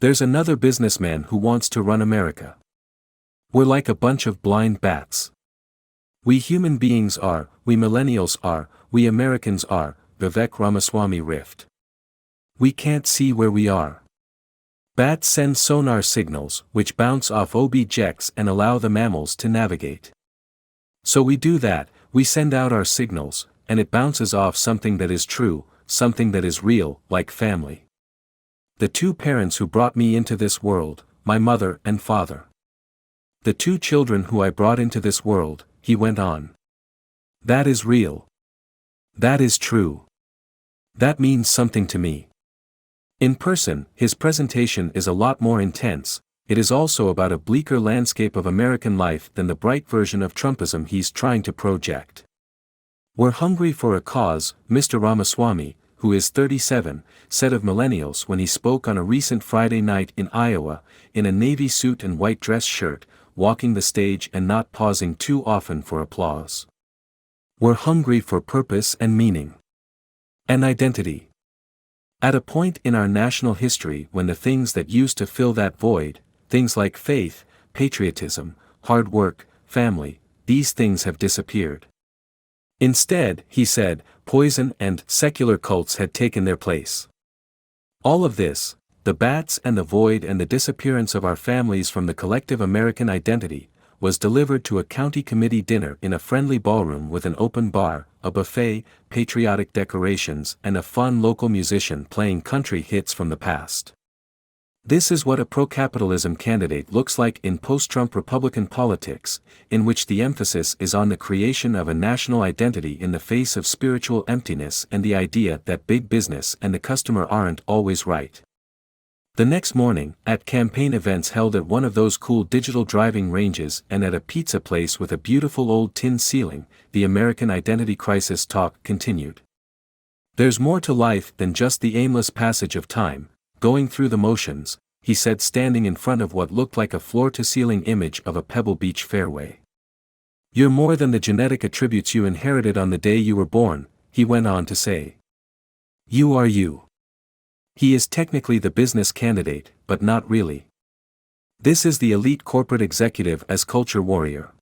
There's another businessman who wants to run America. We're like a bunch of blind bats. We human beings are, we millennials are, we Americans are, Vivek Ramaswamy riffed. We can't see where we are. Bats send sonar signals, which bounce off objects and allow the mammals to navigate. So we do that, we send out our signals, and it bounces off something that is true, something that is real, like family. The two parents who brought me into this world, my mother and father. The two children who I brought into this world, he went on. That is real. That is true. That means something to me. In person, his presentation is a lot more intense. It is also about a bleaker landscape of American life than the bright version of Trumpism he's trying to project. We're hungry for a cause, Mr. Ramaswamy, who is 37, said of millennials when he spoke on a recent Friday night in Iowa, in a navy suit and white dress shirt, walking the stage and not pausing too often for applause. We're hungry for purpose and meaning. And identity. At a point in our national history when the things that used to fill that void, things like faith, patriotism, hard work, family, these things have disappeared. Instead, he said, poison and secular cults had taken their place. All of this, the bats and the void and the disappearance of our families from the collective American identity, was delivered to a county committee dinner in a friendly ballroom with an open bar, a buffet, patriotic decorations and a fun local musician playing country hits from the past. This is what a pro-capitalism candidate looks like in post-Trump Republican politics, in which the emphasis is on the creation of a national identity in the face of spiritual emptiness and the idea that big business and the customer aren't always right. The next morning, at campaign events held at one of those cool digital driving ranges and at a pizza place with a beautiful old tin ceiling, the American identity crisis talk continued. There's more to life than just the aimless passage of time, going through the motions, he said, standing in front of what looked like a floor-to-ceiling image of a Pebble Beach fairway. You're more than the genetic attributes you inherited on the day you were born, he went on to say. You are you. He is technically the business candidate, but not really. This is the elite corporate executive as culture warrior.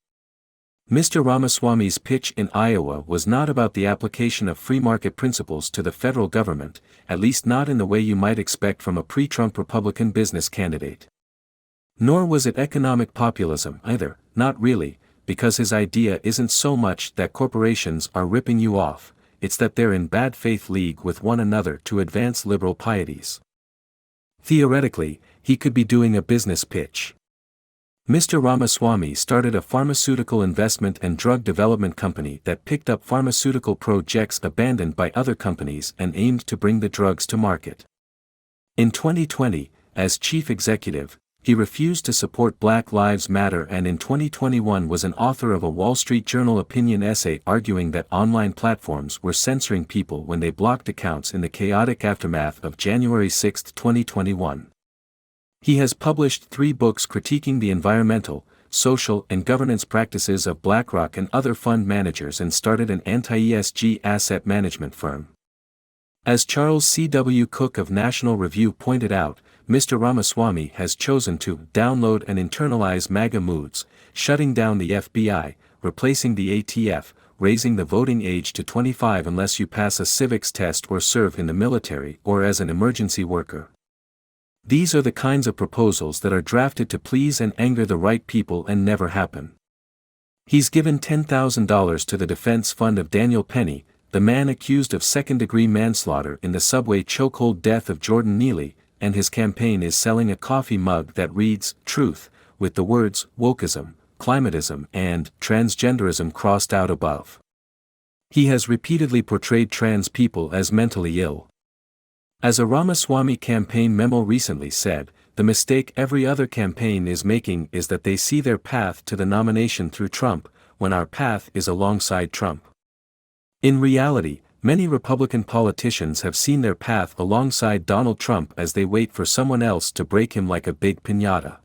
Mr. Ramaswamy's pitch in Iowa was not about the application of free market principles to the federal government, at least not in the way you might expect from a pre-Trump Republican business candidate. Nor was it economic populism either, not really, because his idea isn't so much that corporations are ripping you off, it's that they're in bad faith league with one another to advance liberal pieties. Theoretically, he could be doing a business pitch. Mr. Ramaswamy started a pharmaceutical investment and drug development company that picked up pharmaceutical projects abandoned by other companies and aimed to bring the drugs to market. In 2020, as chief executive, he refused to support Black Lives Matter, and in 2021 was an author of a Wall Street Journal opinion essay arguing that online platforms were censoring people when they blocked accounts in the chaotic aftermath of January 6, 2021. He has published 3 books critiquing the environmental, social and governance practices of BlackRock and other fund managers, and started an anti-ESG asset management firm. As Charles C.W. Cook of National Review pointed out, Mr. Ramaswamy has chosen to download and internalize MAGA moods, shutting down the FBI, replacing the ATF, raising the voting age to 25 unless you pass a civics test or serve in the military or as an emergency worker. These are the kinds of proposals that are drafted to please and anger the right people and never happen. He's given $10,000 to the defense fund of Daniel Penny, the man accused of second-degree manslaughter in the subway chokehold death of Jordan Neely, and his campaign is selling a coffee mug that reads, Truth, with the words, wokeism, climatism and transgenderism crossed out above. He has repeatedly portrayed trans people as mentally ill. As a Ramaswamy campaign memo recently said, the mistake every other campaign is making is that they see their path to the nomination through Trump, when our path is alongside Trump. In reality, many Republican politicians have seen their path alongside Donald Trump as they wait for someone else to break him like a big piñata.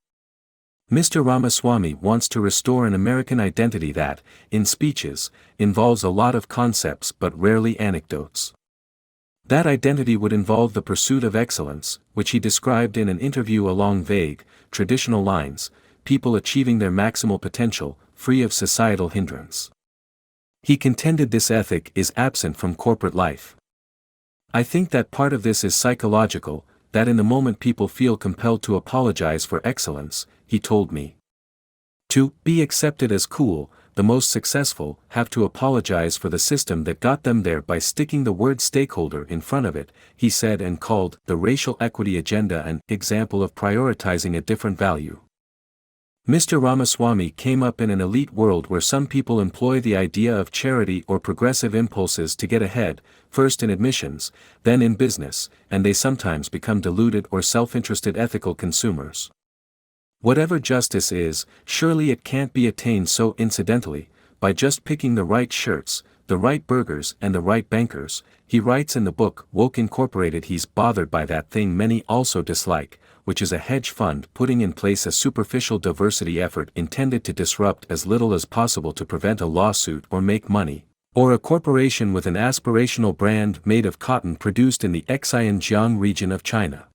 Mr. Ramaswamy wants to restore an American identity that, in speeches, involves a lot of concepts but rarely anecdotes. That identity would involve the pursuit of excellence, which he described in an interview along vague, traditional lines, people achieving their maximal potential, free of societal hindrance. He contended this ethic is absent from corporate life. I think that part of this is psychological, that in the moment people feel compelled to apologize for excellence, he told me. To be accepted as cool, the most successful have to apologize for the system that got them there by sticking the word stakeholder in front of it, he said, and called the racial equity agenda an example of prioritizing a different value. Mr. Ramaswamy came up in an elite world where some people employ the idea of charity or progressive impulses to get ahead, first in admissions, then in business, and they sometimes become deluded or self-interested ethical consumers. Whatever justice is, surely it can't be attained so incidentally, by just picking the right shirts, the right burgers and the right bankers, he writes in the book Woke Incorporated. He's bothered by that thing many also dislike, which is a hedge fund putting in place a superficial diversity effort intended to disrupt as little as possible to prevent a lawsuit or make money, or a corporation with an aspirational brand made of cotton produced in the Xinjiang region of China.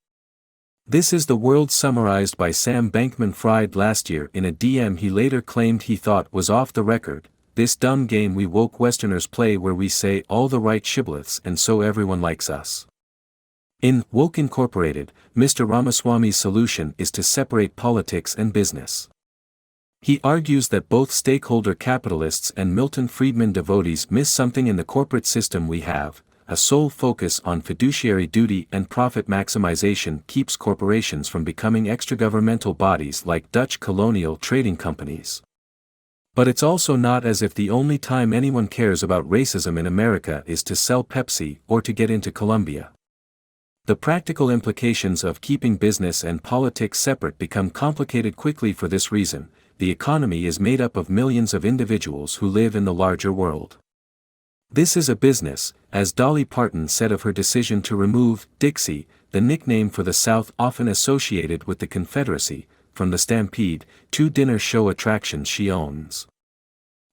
This is the world summarized by Sam Bankman-Fried last year in a DM he later claimed he thought was off the record, this dumb game we woke Westerners play where we say all the right shibboleths and so everyone likes us. In Woke Incorporated, Mr. Ramaswamy's solution is to separate politics and business. He argues that both stakeholder capitalists and Milton Friedman devotees miss something in the corporate system we have. A sole focus on fiduciary duty and profit maximization keeps corporations from becoming extragovernmental bodies like Dutch colonial trading companies. But it's also not as if the only time anyone cares about racism in America is to sell Pepsi or to get into Colombia. The practical implications of keeping business and politics separate become complicated quickly for this reason. The economy is made up of millions of individuals who live in the larger world. This is a business, as Dolly Parton said of her decision to remove Dixie, the nickname for the South often associated with the Confederacy, from the Stampede, 2 dinner show attractions she owns.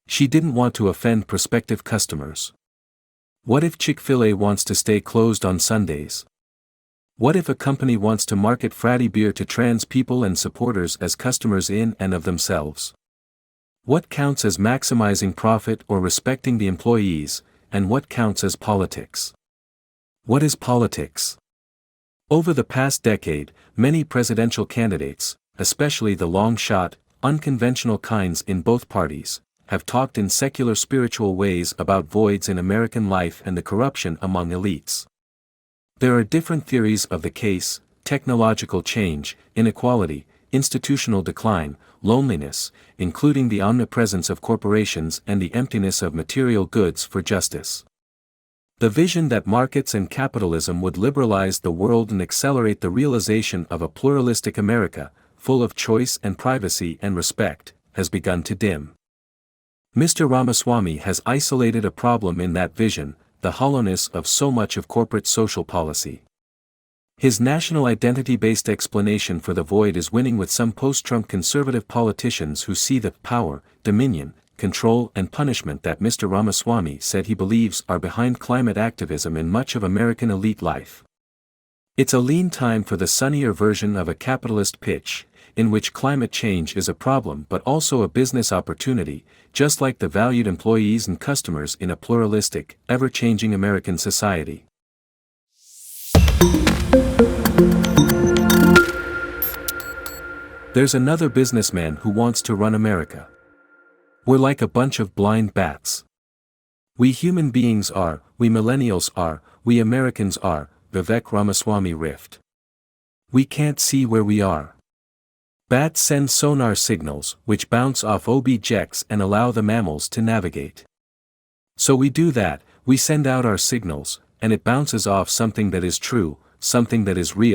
She didn't want to offend prospective customers. What if Chick-fil-A wants to stay closed on Sundays? What if a company wants to market fratty beer to trans people and supporters as customers in and of themselves? What counts as maximizing profit or respecting the employees, and what counts as politics? What is politics? Over the past decade, many presidential candidates, especially the long-shot, unconventional kinds in both parties, have talked in secular spiritual ways about voids in American life and the corruption among elites. There are different theories of the case: technological change, inequality, institutional decline, loneliness, including the omnipresence of corporations and the emptiness of material goods for justice. The vision that markets and capitalism would liberalize the world and accelerate the realization of a pluralistic America, full of choice and privacy and respect, has begun to dim. Mr. Ramaswamy has isolated a problem in that vision, the hollowness of so much of corporate social policy. His national identity-based explanation for the void is winning with some post-Trump conservative politicians who see the power, dominion, control and punishment that Mr. Ramaswamy said he believes are behind climate activism in much of American elite life. It's a lean time for the sunnier version of a capitalist pitch, in which climate change is a problem but also a business opportunity, just like the valued employees and customers in a pluralistic, ever-changing American society. There's another businessman who wants to run America. We're like a bunch of blind bats. We human beings are, we millennials are, we Americans are, Vivek Ramaswamy riffed. We can't see where we are. Bats send sonar signals which bounce off objects and allow the mammals to navigate. So we do that, we send out our signals, and it bounces off something that is true, something that is real.